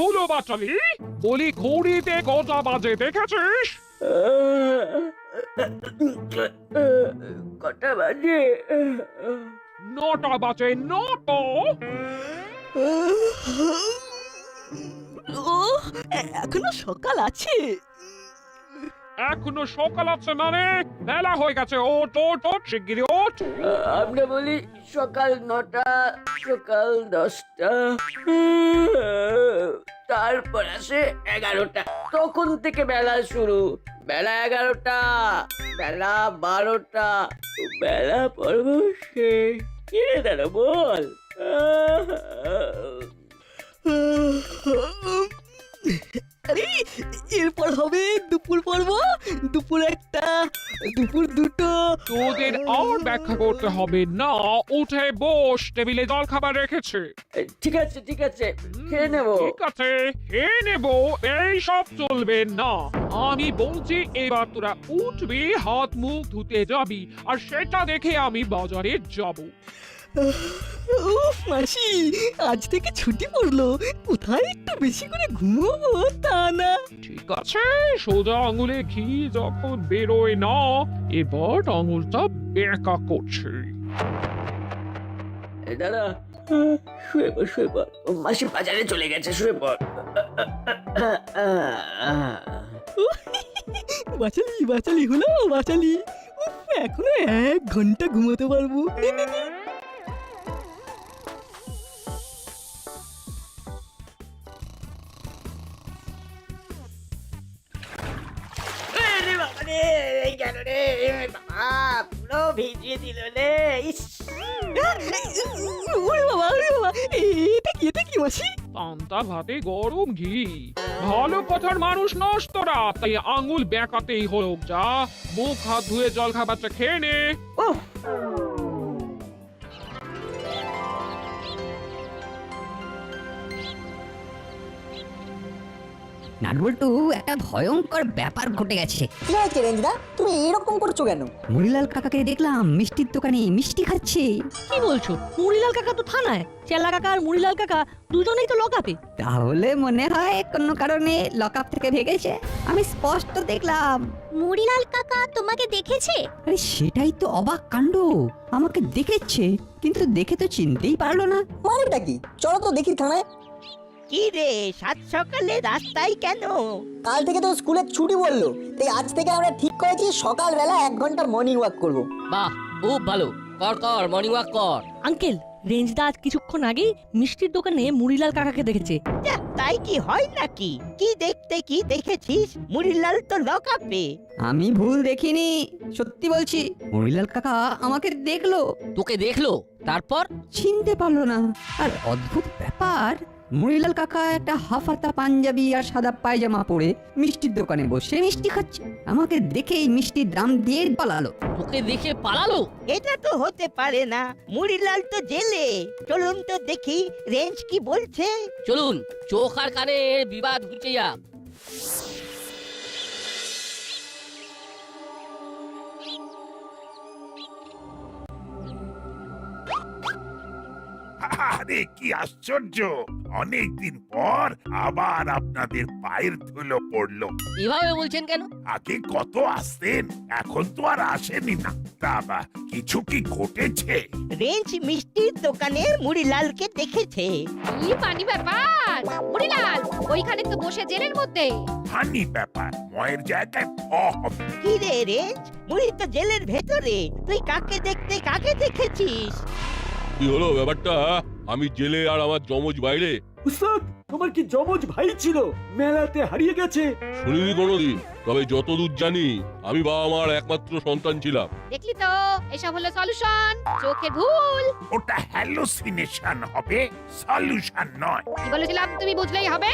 হলো বাচালি? বলি ঘড়িতে কটা বাজে দেখেছিস? কটা বাজে? 9টা বাজে, 9টা। ও এখনো সকাল আছে। এখনো সকাল আছে মানে? বেলা হয়ে গেছে। ওঠ ওঠ ওঠ, শিগগিরি ওঠ। আমরা বলি সকাল 9টা, সকাল 10টা, তারপর আসে 11টা। তখন থেকে বেলা শুরু। বেলা 11টা, বেলা 12টা, বেলা পর্ব শেষ। কে দাঁড়া বল? আরে এরপর হবে দুপুর পর্ব, দুপুর 1টা, দুপুর 2টো। তোদের আর ব্যাখ্যা করতে হবে না। উঠে বস, টেবিলে জল খাবার রেখেছে। ঠিক আছে ঠিক আছে, খেয়ে নেবো। ঠিক আছে, খেয়ে নেবো। এই সব চলবে না। আমি বলছি এবার তোরা উঠবি, হাত মুখ ধুতে যাবি, আর সেটা দেখে আমি বাজারে যাব। উফ মাসি, আজ থেকে ছুটি পড়লো, কোথায় একটু বেশি করে ঘুমোবো তা না। ঠিক আছে, সোজা আঙুলে ঘি যখন বেরোয় না, এবার আঙুলটা বেঁকা করছে। দাদা শুয়ে পড় শুয়ে পড়। মাসি বাজারে চলে গেছে, শুয়ে পড়। বাচালি বাচালি হলো বাচালি। উফ, এখনো 1 ঘন্টা ঘুমোতে পারবো। কেন রে বাবা, পুরো ভিজিয়ে দিল রে। ওরে বাবা ওরে বাবা, এটা কি মাসি? পান্তা ভাতে গরম ঘি। ভালো কথার মানুষ নস তোরা, তাই আঙুল বেঁকাতেই হলো। যা, মুখ হাত ধুয়ে জল খাবারটা খেয়ে নে। নাটবল্টু, একটা ভয়ঙ্কর ব্যাপার ঘটে গেছে। কি হয়েছে রেঞ্জদা, তুমি এরকম করছো কেন? মুড়িলাল কাকাকে দেখলাম মিষ্টির দোকানে মিষ্টি খাচ্ছে। কি বলছো? মুড়িলাল কাকা তো থানায়, চেলা কাকা আর মুড়িলাল কাকা দুজনেই তো লকআপে। তাহলে মনে হয় কোনো কারণে লকআপ থেকে ভেগেছে। আমি স্পষ্ট দেখলাম। মুড়িলাল কাকা তোমাকে দেখেছে? আরে সেটাই তো অবাক কাণ্ড। আমাকে দেখেছে, কিন্তু দেখে তো চিনতেই পারলো না। মানেটা কি? চলো তো দেখি থানায়। কি রে, সাত সকালে রাস্তায় কেন? কাল থেকে তো স্কুলে ছুটি বললো, তাই আজ থেকে আমরা ঠিক করেছি সকালবেলা 1 ঘন্টা মর্নিং ওয়াক করবো। বাহ, খুব ভালো। কর কর, মর্নিং ওয়াক কর। আঙ্কেল, রেঞ্জদা আজ কিছুক্ষণ আগেই মিষ্টির দোকানে মুড়িলাল কাকাকে দেখেছে। যা, তাই কি হয় নাকি? কি দেখতে কি দেখেছিস? মুড়িলাল তো লকআপে। আমি ভুল দেখিনি, সত্যি বলছি। মুড়িলাল কাকা আমাকে দেখলো। তোকে দেখলো, তারপর? চিনতে পারলো না। আর অদ্ভুত ব্যাপার, মুড়িলাল কাকা একটা হাফাতা পাঞ্জাবি আর সাদা পায়জামা পরে মিষ্টির দোকানে বসে মিষ্টি খাচ্ছে। আমাকে দেখেই মিষ্টির দাম দিয়ে পালালো। তোকে দেখে পালালো? এটা তো হতে পারে না, মুড়িলাল তো জেলে। চলুন তো দেখি রেঞ্জ কি বলছে। চলুন, চোখ আর কানে বিবাদ ঘুচে যাক। আরে কি আশ্চর্য, অনেকদিন পর আবার আপনাদের পায়ের ধুলো পড়লো। এভাবে বলছেন কেন? আগে কত আসতেন, এখন তো আর আসেনি না। বাবা, কিছু কি ঘটেছে? রেঞ্জ মিষ্টির দোকানে মুড়িলালকে দেখেছে। কি পানি ব্যাপার? মুড়িলাল ওইখানে তো বসে জেলের মধ্যে। ফানি ব্যাপার, ময়ের জায়গায় ফ হবে। কি রে রেঞ্জ, মুড়ি তো জেলের ভেতরে, তুই কাকে দেখতে কাকে দেখেছিস? কি হলো ব্যাপারটা? আমি জেলে আর আমার জমজ বাইরে। উস্তাদ, তোমার কি জমজ ভাই ছিল? মেলাতে হারিয়ে গেছে। শুনিনি কোনোদিন, তবে যতদূর জানি আমি বাবা মার একমাত্র সন্তান ছিলাম। দেখলি তো, এসব হলো সলিউশন। চোখে ভুল। ওটা হ্যালোসিনেশন হবে, সলিউশন নয়। কি বলেছিলাম তুমি বুঝলেই হবে।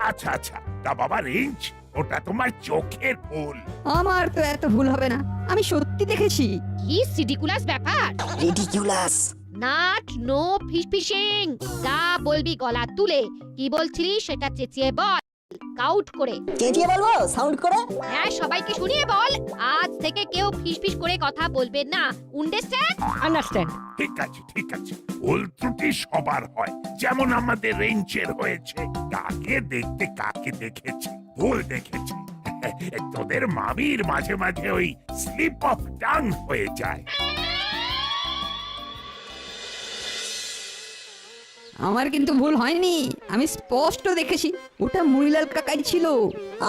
আচ্ছা আচ্ছা, তা বাবা রেঞ্জ, ওটা তোমার চোখের ভুল। আমার তো এত ভুল হবে না, আমি সত্যি দেখেছি। কি সিডিকুলাস ব্যাপার। রিডিকুলাস। Not no fishing. যা বলবি গলা তুলে। কি বলছিলি সেটা চেঁচিয়ে বল। কাউট করে। চেঁচিয়ে বলবো সাউন্ড করে? হ্যাঁ, সবাইকে শুনিয়ে বল, আজ থেকে কেউ ফিসফিস করে কথা বলবে না। আন্ডারস্ট্যান্ড? আন্ডারস্ট্যান্ড। ঠিক আছে ঠিক আছে, ভুল ত্রুটি সবার হয়, যেমন আমাদের রেঞ্চের হয়েছে। কাকে দেখতে কাকে দেখেছে, ভুল দেখেছে। তোদের মামির মাঝে মাঝে ওই স্লিপ অফ টাং হয়ে যায়। আমার কিন্তু ভুল হয়নি, আমি স্পষ্ট দেখেছি ওটা মুড়িলাল কাকাই ছিল।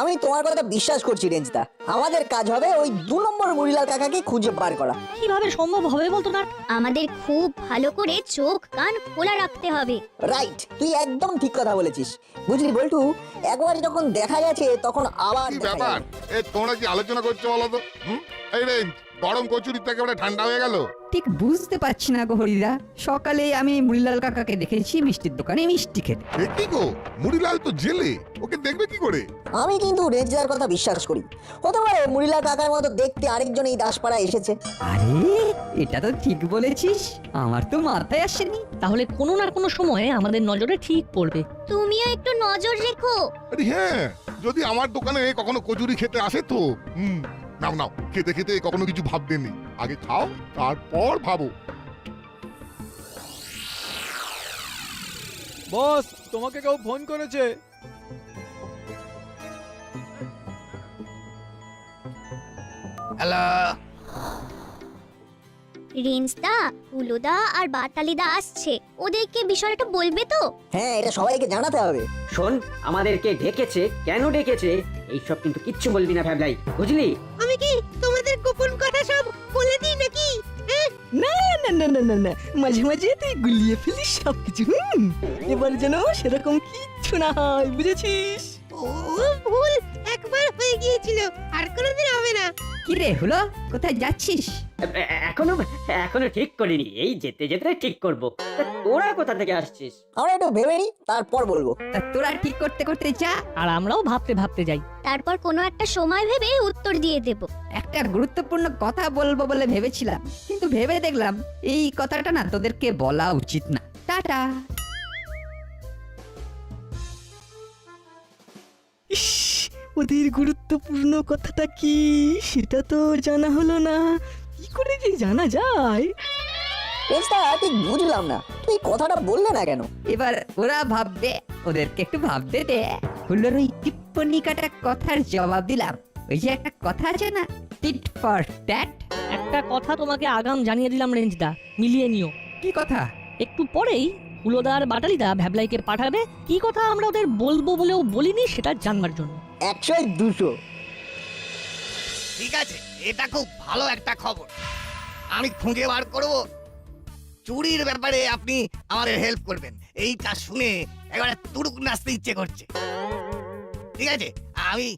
আমি তোমার কথা বিশ্বাস করছি রেঞ্জদা। আমাদের কাজ হবে ওই 2 নম্বর মুড়িলাল কাকাকে খুঁজে বার করা। কিভাবে সম্ভব হবে বলতো না? আমাদের খুব ভালো করে চোখ কান খোলা রাখতে হবে। রাইট, তুই একদম ঠিক কথা বলেছিস। বুঝলি বল্টু, একবার যখন দেখা গেছে তখন আবার কি দেখা ব্যাপার? যাবে। এ তোমরা কি আলোচনা করছো বলো তো? এই রেঞ্জ, গরম কচুরি থেকে ঠান্ডা হয়ে গেল। ঠিক বুঝতে পারছি না গো হরিদা, সকালে আমি মুড়িলাল কাকাকে দেখেছি মিষ্টির দোকানে মিষ্টি খেতে। এ কি গো, মুড়িলাল তো জেলে, ওকে দেখবে কি করে? আমি কিন্তু রেঞ্জদার কথা বিশ্বাস করি। হতে পারে মুড়িলাল কাকার মতো দেখতে আরেকজন এই দাসপাড়া এসেছে। আরে এটা তো ঠিক বলেছিস, আমার তো মাথায় আসেনি। তাহলে কোনো না কোনো সময়ে আমাদের নজরে ঠিক পড়বে। তুমিও একটু নজর রেখো। আরে হ্যাঁ, যদি আমার দোকানে কখনো কচুরি খেতে আসে তো। নাও নাও, খেতে খেতে কখনো কিছু ভাববে নি, আগে খাও তারপর ভাবো। বস, তোমাকে কেউ ফোন করেছে। হ্যালো, রেঞ্জদা, হুলোদা আর বাটালিদা আসছে, ওদেরকে বিষয়টা বলবে তো? হ্যাঁ, এটা সবাইকে জানাতে হবে। শোন, আমাদেরকে ডেকেছে, কেন ডেকেছে এইসব কিন্তু কিচ্ছু বলবি না ভাবলাই, বুঝলি? আমি কি তোমাদের গোপন কথা সব বলে দিই নাকি? না না না না না না, মাঝে মাঝে তুই গুলিয়ে ফেলিস সবকিছু। এবার যেন সেরকম কিচ্ছু না হয়, বুঝেছিস? ও ভুল একবার হয়ে গিয়েছিল, আর কোনোদিন হবে না। কি রে হলো, কোথায় যাচ্ছিস? এখনো ঠিক করিনি, এই যেতে যেতে ঠিক করব। তা তোরা কোথা থেকে আসছিস? আমরা একটু ভেবে নিই, তারপর বলবো। তা তোরা ঠিক করতে করতে যা, আর আমরাও ভাবতে ভাবতে যাই। তারপর কোনো একটা সময় ভেবে উত্তর দিয়ে দেব। একটা গুরুত্বপূর্ণ কথা বলবো বলে ভেবেছিলাম, কিন্তু ভেবে দেখলাম এই কথাটা না তোদেরকে বলা উচিত না। টাটা। ইস, ওদের গুরুত্বপূর্ণ কথাটা কি সেটা তো জানা হলো না। কি করে যে জানা যায়? রেঞ্জদা, ঠিক বুঝলাম না, তুই কথাটা বললে না কেন? এবার ওরা ভাববে, ওদেরকে একটু ভাবতে দে। হুলোর ওই টিপ্পনি কাটা কথার জবাব দিলাম। ওই যে একটা কথা আছে না, টিট ফর ট্যাট। একটা কথা তোমাকে আগাম জানিয়ে দিলাম রেঞ্জদা, মিলিয়ে নিও। কি কথা? একটু পরেই হুলোদার বাটালিদা ভ্যাবলাইকে পাঠাবে কি কথা আমরা ওদের বলবো বলেও বলিনি সেটা জানবার জন্য। 100 200। ঠিক আছে, এটা খুব ভালো একটা খবর। আমি খুঁজে বার করব চুরির ব্যাপারে আপনি আমাদের হেল্প করবেন। এইটা শুনে এবারে তুড়ুক নাচতে ইচ্ছে করছে। ঠিক আছে, আমি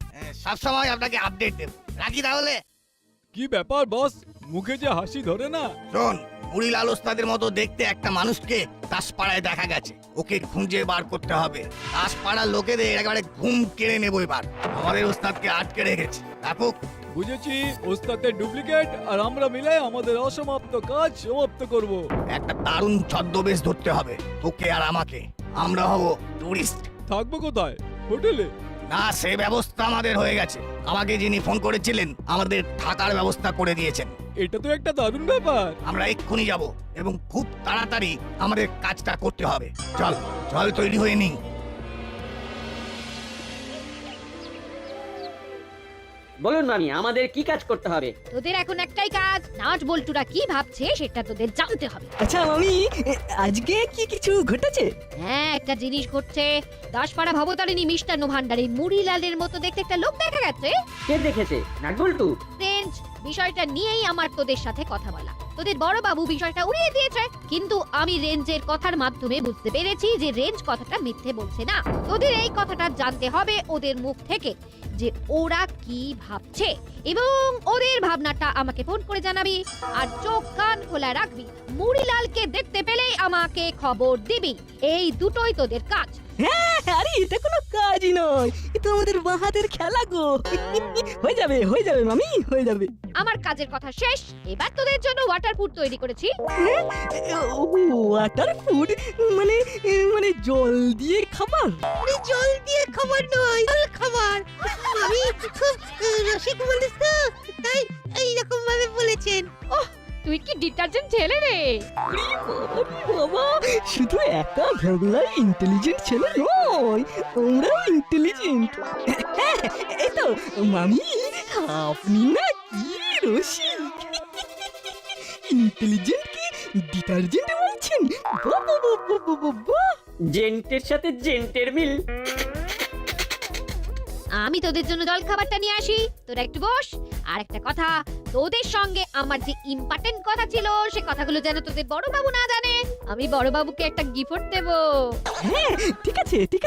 সবসময় আপনাকে আপডেট দেব। রাখি তাহলে। কি ব্যাপার বস, মুখে যে হাসি ধরে না। শোন, মুড়িলাল ওস্তাদের মতো দেখতে একটা মানুষকে দাসপাড়ায় দেখা গেছে, ওকে খুঁজে বার করতে হবে। দাসপাড়ার লোকেদের একেবারে ঘুম কেড়ে নেবো এবার। আমাদের ওস্তাদকে আটকে রেখেছে। ব্যাপক বুঝেছি, ওস্তাদের ডুপ্লিকেট আর আমরা মিলে আমাদের অসমাপ্ত কাজ সমাপ্ত করব। একটা দারুণ ছদ্মবেশ ধরতে হবে তোকে আর আমাকে। আমরা হব টুরিস্ট। থাকবো কোথায়? হোটেলে? না, সে ব্যবস্থা আমাদের হয়ে গেছে। আমাকে যিনি ফোন করেছিলেন আমাদের থাকার ব্যবস্থা করে দিয়েছেন। এটা তো একটা দারুণ ব্যাপার। আমরা এক্ষুনি যাব এবং খুব তাড়াতাড়ি আমাদের কাজটা করতে হবে। চল চল, তৈরি হয়ে নিই। বলুন মামি, আমাদের কি কাজ করতে হবে? তোদের এখন একটাই কাজ, নাট বল্টুরা কি ভাবছে সেটা তোদের জানতে হবে। আচ্ছা মামি, আজকে কি কিছু ঘটেছে? হ্যাঁ, একটা জিনিস ঘটছে। দাসপাড়া ভবতারিণী মিষ্টান্ন ভান্ডারে মুড়িলালের মতো দেখতে একটা লোক দেখা গেছে। কে দেখেছে? নাটবল্টু? রেঞ্জ, বিষয়টা নিয়েই আমার তোদের সাথে কথা বলা। তোদের বড় বাবু বিষয়টা উড়িয়ে দিয়েছে, কিন্তু আমি রেঞ্জের কথার মাধ্যমে বুঝতে পেরেছি যে রেঞ্জ কথাটা মিথ্যে বলছে না। তোদের এই কথাটা জানতে হবে ওদের মুখ থেকে, যে ওরা কি ভাবছে, এবং ওদের ভাবনাটা আমাকে ফোন করে জানাবি। আর চোখ কান খোলা রাখবি, মুড়িলালকে দেখতে পেলেই আমাকে খবর দিবি। এই দুটোই তোদের কাজ। হ্যাঁ, আরে এটা কোনো কাজই নয়, এটা আমাদের বাঁ হাতের খেলা গো। হয়ে যাবে মামি, হয়ে যাবে। আমার কাজের কথা শেষ, এবার তোদের জন্য ওয়াটার ফুড তৈরি করেছি। ওয়াটার ফুড মানে মানে জল দিয়ে খাবার? জল দিয়ে খাবার নয়, জল খাবার। আমি খুব রসিক মানুষ তো, তাই এইরকম ভাবে বলেছেন। তুই কি ডিটারজেন্ট ছেলে রে? বাবা, শুধু একা ভেবলাই ইন্টেলিজেন্ট ছেলে নয়, আমরাও ইন্টেলিজেন্ট। এই তো মামি, আপনি না কি রসিক! ইন্টেলিজেন্ট কি ডিটারজেন্ট বলছেন? বাবা, জেন্টের সাথে জেন্টের মিল। আমি তোদের জন্য জল খাবারটা নিয়ে আসি, তোরা একটু বস। আর একটা কথা, তোদের সঙ্গে আমার যে ইম্পর্টেন্ট কথা ছিল সে কথাগুলো যেন তোদের বড় বাবু না জানে। আমি বড় বাবুকে একটা গিফট দেব। হ্যাঁ ঠিক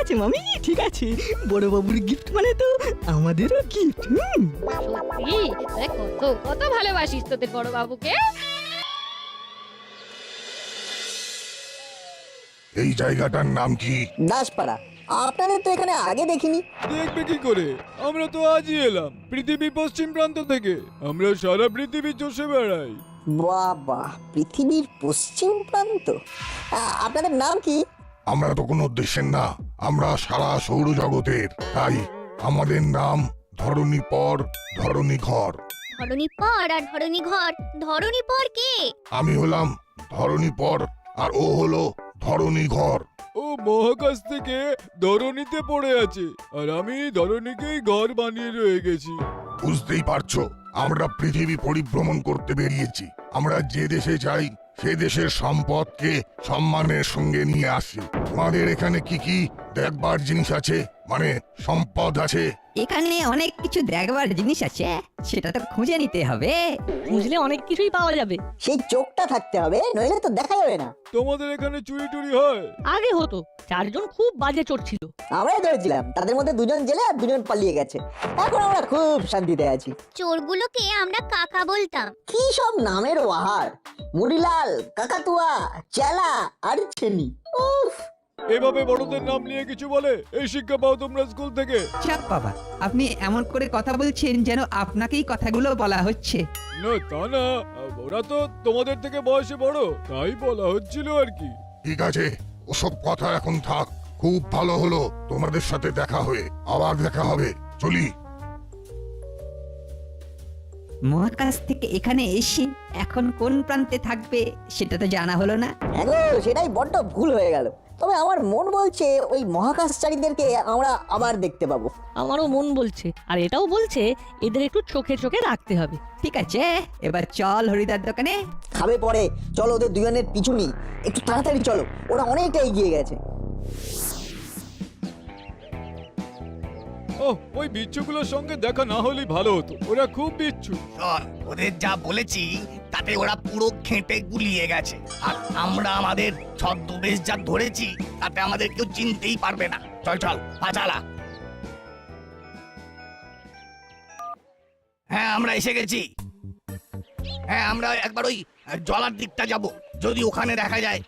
আছে মামি, ঠিক আছে। বড় বাবুর গিফট মানে তো আমাদেরও গিফট। সত্যি তোরা কত কত ভালোবাসিস তোদের বড় বাবুকে। এই জায়গাটার নাম কি? দাসপাড়া। আপনাদের তো এখানে আগে দেখিনি। দেখবে কি করে, আমরা তো আজই এলাম পৃথিবী পশ্চিম প্রান্ত থেকে। আমরা সারা পৃথিবী চষে বেড়াই। বাবা, পৃথিবীর পশ্চিম প্রান্ত। আপনাদের নাম কি? আমরা তো কোনো দেশের না, আমরা সারা সৌরজগতের। তাই আমাদের নাম ধরণী পর, ধরণী ঘর। ধরণী পর আর ধরণী ঘর। ধরণী পর কে? আমি হলাম ধরণী পর আর ও হলো ধরণী ঘর। ও মহাকাশ থেকে ধরণীতে পড়ে আছে, আর আমি ধরণীকেই ঘর বানিয়ে রয়ে গেছি। বুঝতেই পারছো, আমরা পৃথিবী পরিভ্রমণ করতে বেরিয়েছি। আমরা যে দেশে যাই সে দেশের সম্পদকে সম্মানের সঙ্গে নিয়ে আসি। তোমাদের এখানে কি কি দেখবার জিনিস আছে, মানে সম্পদ আছে? এখানে অনেক কিছু দেখবার জিনিস আছে, সেটা তো খুঁজে নিতে হবে। বুঝলে অনেক কিছুই পাওয়া যাবে। সেই চোখটা থাকতে হবে, নইলে তো দেখা যাবে না। তোমাদের এখানে চুরি টুরি হয়? আগে হতো, 4 জন খুব বাজে চোর ছিল। আমরাই ধরেছিলাম, তাদের মধ্যে 2 জন জেলে আর 2 জন পালিয়ে গেছে। এখন আমরা খুব শান্তিতে আছি। চোরগুলোকে আমরা কাকা বলতাম। কি সব নামের বাহার! মুড়িলাল, কাকাতুয়া, চেলা আর ছেনি। উফ! এভাবে বড়দের নাম নিয়ে কিছু বলে? এই শিক্ষা পাও তোমরা স্কুল থেকে? চাপ বাবা, আপনি এমন করে কথা বলছেন যেন আপনাকেই কথাগুলো বলা হচ্ছে। না তা না, ওরা তো তোমাদের থেকে বয়সে বড়, তাই বলা হচ্ছিল আর কি। ঠিক আছে, ওসব কথা এখন থাক। খুব ভালো হলো তোমাদের সাথে দেখা হয়ে। আবার দেখা হবে, চলি। মহাকাশ থেকে এখানে এসে এখন কোন প্রান্তে থাকবে সেটা তো জানা হলো না। হ্যাঁ গো, সেটাই বড্ড ভুল হয়ে গেল। তবে আমার মন বলছে ওই মহাকাশচারীদেরকে আমরা আবার দেখতে পাবো। আমারও মন বলছে, আর এটাও বলছে এদের একটু চোখে চোখে রাখতে হবে। ঠিক আছে, এবার চল হরিদার দোকানে। খাবে পরে, চলো ওদের 2 জনের পিছু নিই। একটু তাড়াতাড়ি চলো, ওরা অনেকটা এগিয়ে গেছে। ও, ওই বিচ্ছুগুলোর সঙ্গে দেখা না হলেই ভালো হতো, ওরা খুব বিচ্ছু। শোন, ওদের যা বলেছি তাতে ওরা পুরো খেঁটে গুলিয়ে গেছে। আর আমরা আমাদের ছদ্মবেশ যা ধরেছি তাতে আমাদের কেউ চিনতেই পারবে না। চল চল, পাচালা। হ্যাঁ, আমরা এসে গেছি। হ্যাঁ, আমরা একবার ওই জলার দিকটা যাব, যদি ওখানে দেখা যায়।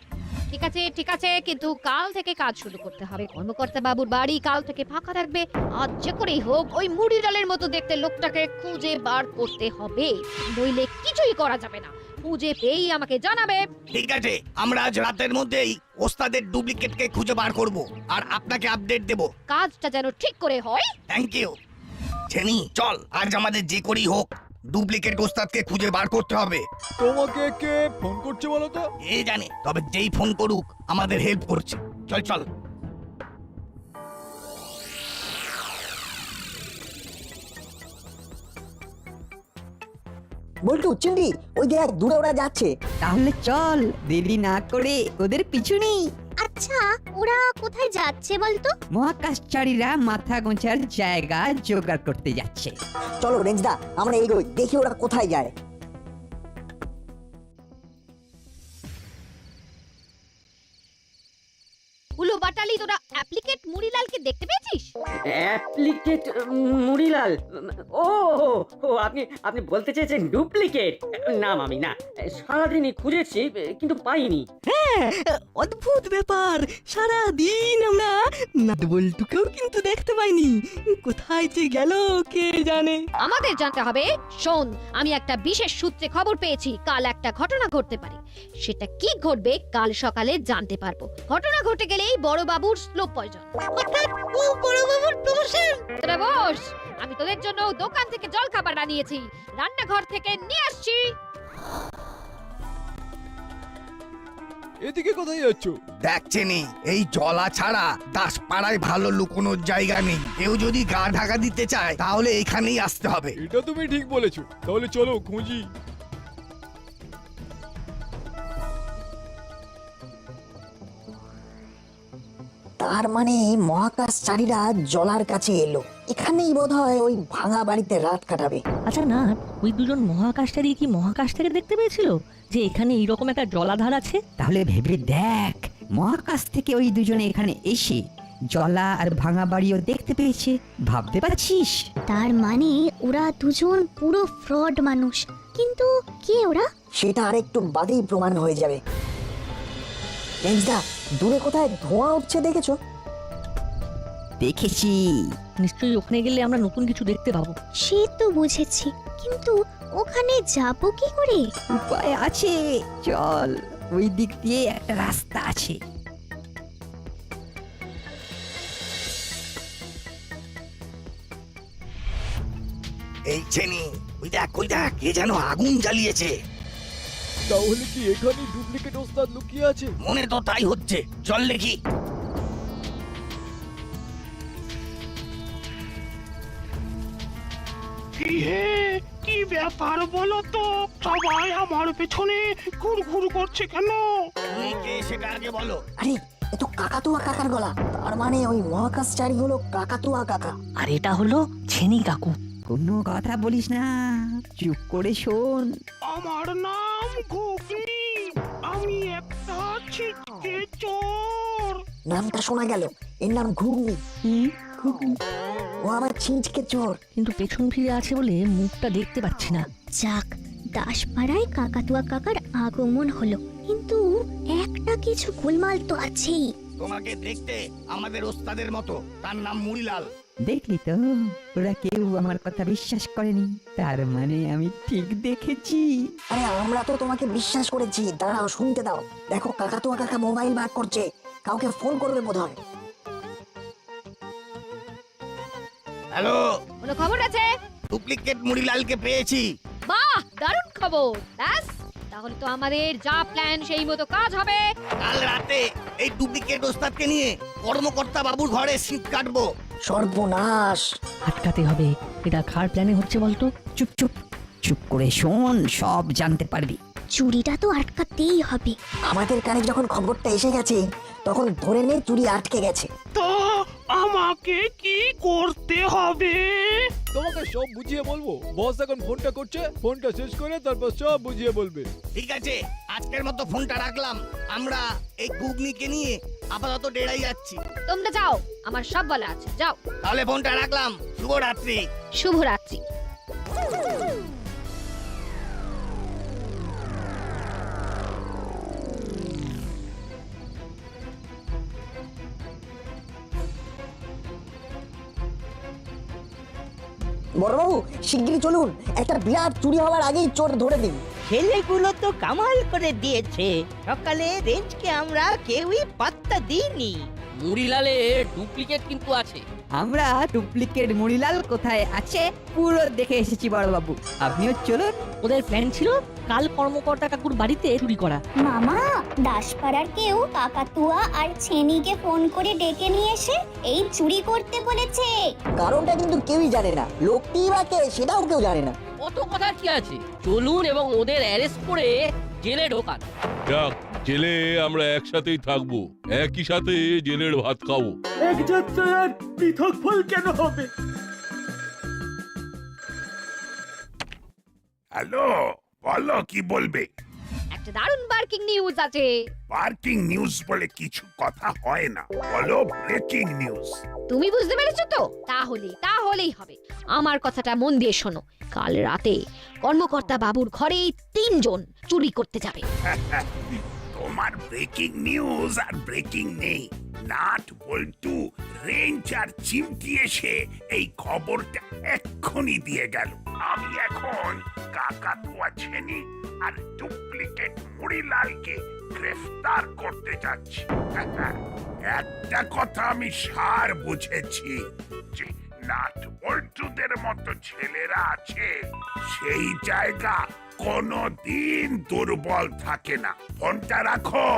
ঠিক আছে, কিন্তু কাল থেকে কাজ শুরু করতে হবে। কর্মকর্তা বাবুর বাড়ি কাল থেকে ফাঁকা থাকবে। আজ যে করেই হোক ওই মুড়ি ডালের মতো দেখতে লোকটাকে খুঁজে বার করতে হবে, নইলে কিছুই করা যাবে না। খুঁজে পেয়েই আমাকে জানাবে। ঠিক আছে, আমরা আজ রাতের মধ্যেই ওস্তাদের ডুপ্লিকেটকে খুঁজে বার করব আর আপনাকে আপডেট দেব। কাজটা যেন ঠিক করে হয়। Thank you. ছেনি, চল, আজ আমাদের যে করেই হোক ডুপ্লিকেট ওস্তাদকে খুঁজে বার করতে হবে। তোমাকে কে ফোন করছে বলো তো? এ জানে, তবে যেই ফোন করুক আমাদের হেল্প করছে। চল চল। বল্টু, চিন্ডি, ওই দেখ দূরে ওরা যাচ্ছে। তাহলে চল, দেরি না করে ওদের পিছু নেই। আচ্ছা, ওরা কোথায় যাচ্ছে বলতো? মহাকাশচারীরা মাথা গোঁজার জায়গা জোগাড় করতে যাচ্ছে। চলো রেঞ্জদা, আমরা এগোই, দেখি ওরা কোথায় যায়। হুলো বাটালি তোরা অ্যাপ্লিকেট মুড়িলালকে দেখতে পেয়েছিস? অ্যাপ্লিকেট মুড়িলাল? ও ও আপনি আপনি বলতে চেয়েছেন ডুপ্লিকেট? না মামি না, সারাদিনই খুঁজেছি কিন্তু পাইনি। হ্যাঁ, অদ্ভুত ব্যাপার, সারা দিন আমরা নাটবল্টুকেও কিন্তু দেখতে পাইনি। কোথায় যে গেল কে জানে। আমাদের জানতে হবে। শোন, আমি একটা বিশেষ সূত্রে খবর পেয়েছি কাল একটা ঘটনা ঘটতে পারে। সেটা কি ঘটবে কাল সকালে জানতে পারবো। ঘটনা ঘটে গেলেই বড় বাবুর স্লো পয়জন। হঠাৎ ও বড় বাবুর প্রমোশন। তোরা বস, আমি তোদের জন্য দোকান থেকে জল খাবার আনিয়েছি, রান্নাঘর থেকে নিয়ে আসছি। এদিকে কোথায় যাচ্ছ? দেখছেনি এই জলা ছাড়া দাসপাড়ায় ভালো লুকোনোর জায়গা নেই। কেউ যদি গা ঢাকা দিতে চায় তাহলে এখানেই আসতে হবে। এটা তুমি ঠিক বলেছো, তাহলে চলো খুঁজি। তার মানে মহাকাশচারীরা জলার কাছে এলো, এখানেই বোধহয় ওই ভাঙা বাড়িতে রাত কাটাবে। আচ্ছা না, ওই দুজন মহাকাশচারী কি মহাকাশ থেকে দেখতে পেয়েছিল যে এখানে এইরকম একটা জলাধার আছে? তাহলে ভেবে দেখ, মহাকাশ থেকে ওই দুজনে এখানে এসে জলা আর ভাঙা বাড়িও দেখতে পেয়েছে। ভাবতে পারছিস? তার মানে ওরা দুজন পুরো ফ্রড মানুষ। কিন্তু কে ওরা? সেটা আরেকটু বাদেই প্রমাণ হয়ে যাবে। রেঞ্জদা, দূরে কোথায় ধোঁয়া উঠছে দেখেছো? দেখেছি। নিশ্চয়ই ওখানে গেলে আমরা নতুন কিছু দেখতে পাবো। সে তো বুঝেছি, কিন্তু ওখানে যাব কি করে? উপায় আছে, চল, ওই দিক দিয়ে একটা রাস্তা আছে। এই চেনি, ওই দেখ কে যেন আগুন জ্বালিয়েছে। তাহলে কি এখানে ডুপ্লিকেট ওস্তাদ লুকিয়ে আছে? মনে তো তাই হচ্ছে, চল দেখি। কি ব্যাপার বলো তো, সবাই আমার পেছনে ঘুরঘুর করছে কেন? তুমি কে সেটা আগে বলো। আরে, এ তো কাকাতুয়া কাকার গলা। তার মানে ওই মহাকাশচারী হলো কাকাতুয়া কাকা। আর এটা হলো ছেনি কাকু। কোনো কথা বলিস না, চুপ করে শোন। আমার নাম ঘুগনি, আমি একটা ছিটকে চোর। নামটা শোনা গেল, এর নাম ঘুগনি। ও আবার ছিঁচকে চোর। কিন্তু পেছন ফিরে আছে বলে মুখটা দেখতে পাচ্ছি না। যাক, দাসপাড়ায় কাকাতুয়া কাকার আগমন হলো, কিন্তু একটা কিছু গোলমাল তো আছেই। তোমাকে দেখতে আমাদের ওস্তাদের মতো, তার নাম মুড়িলাল। দেখলি তো, ওরা কেউ আমার কথা বিশ্বাস করেনি। তার মানে আমি ঠিক দেখেছি। আরে, আমরা তো তোমাকে বিশ্বাস করেছি। দাঁড়াও, শুনতে দাও। দেখো, কাকাতুয়া কাকা মোবাইল বার করছে, কাউকে ফোন করবে বোধহয়। হ্যালো, কোনো খবর আছে? ডুপ্লিকেট মুড়িলালকে পেয়েছি। বাহ, দারুণ খবর। ব্যাস, তাহলে তো আমাদের যা প্ল্যান সেই মতো কাজ হবে। কাল রাতে এই ডুপ্লিকেট ওস্তাদকে নিয়ে কর্মকর্তা বাবুর ঘরে শীত কাটবো। সর্বনাশ! আটকাতে হবে। এটা কার প্ল্যানে হচ্ছে বলতো? চুপ চুপ চুপ করে শোন, সব জানতে পারবি। চুরিটা তো আটকাতেই হবে। আমাদের কানে যখন খবরটা এসে গেছে, তখন ধরে নে চুরি আটকে গেছে। তো আমাকে কি করতে হবে? তোমাকে সব বুঝিয়ে বলবো। বস এখন ফোনটা করছে, ফোনটা শেষ করে তারপর সব বুঝিয়ে বলবে। ঠিক আছে, আজকের মতো ফোনটা রাখলাম। আমরা এই ঘুগনিকে নিয়ে আপাতত ডেরাই যাচ্ছি। তোমরা যাও, আমার সব বলা আছে, যাও। তাহলে ফোনটা রাখলাম। শুভরাত্রি। শুভরাত্রি। বড়বাবু, শিগগিরই চলুন, একটা বিরাট চুরি হওয়ার আগেই চোর ধরে দিন। ছেলেগুলো তো কামাল করে দিয়েছে। সকালে রেঞ্জকে আমরা কেউই পাত্তা দিইনি। মুড়িলালে ডুপ্লিকেট কিন্তু আছে। আমরা ডুপ্লিকেট মুড়িলাল কোথায় আছে পুরো দেখে এসেছি বড়বাবু। আপনিও চলুন। ওদের প্ল্যান ছিল কাল কর্মকর্তা কাকুর বাড়িতে চুরি করা। মামা, দাসপাড়ার কেউ কাকাতুয়া আর ছেনিকে ফোন করে ডেকে নিয়ে এসে এই চুরি করতে বলেছে। কারণটা কিন্তু কেউই জানে না, লোকটি বা কে সেটাও কেউ জানে না। কত কথা কি আছে, চলুন এবং ওদের অ্যারেস্ট করে জেলে ঢোকান। যাক, জেলে আমরা একসাথেই থাকবো, একই সাথে জেলের ভাত খাবো। এক যাত্রার পৃথক ফল কেন হবে? হ্যালো, বলো কি বলবে? একটা দারুণ বার্কিং নিউজ আছে। পার্কিং নিউজ বলে কিছু কথা হয় না, বলো ব্রেকিং নিউজ। তুমি বুঝতে পেরেছো তো? তাহলেই হবে। আমার কথাটা মন দিয়ে শোনো। কাল রাতে কর্মকর্তা বাবুর ঘরে 3 জন চুরি করতে যাবে। তোমার ব্রেকিং নিউজ আর ব্রেকিং নেই। নাট বল্টু রেঞ্জ আর চিমটি এসে এই খবরটা এক্ষুনি দিয়ে গেল। আমি এখন কাকাতুয়া ছেনি আর ডুপ্লিকেট মুড়িলালকে গ্রেফতার করতে যাচ্ছি। একটা কথা আমি সার বুঝেছি, যে নাট বল্টুদের মতো ছেলেরা আছে সেই জায়গা কোনদিন দুর্বল থাকে না। ফোনটা রাখো,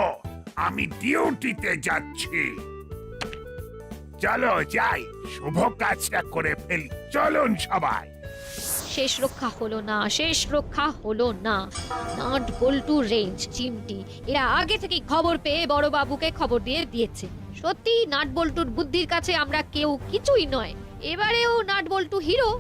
আমি ডিউটিতে যাচ্ছি। চলো যাই, শুভ কাজটা করে ফেলি। চলুন সবাই। শেষ রক্ষা হলো না। নাট বল্টু রেঞ্জ চিমটি এরা আগে থেকে খবর পেয়ে বড় বাবুকে খবর দিয়েছে। সত্যি নাট বল্টুর বুদ্ধির কাছে আমরা কেউ কিছুই নয়। এবারেও নাট বল্টু হিরো।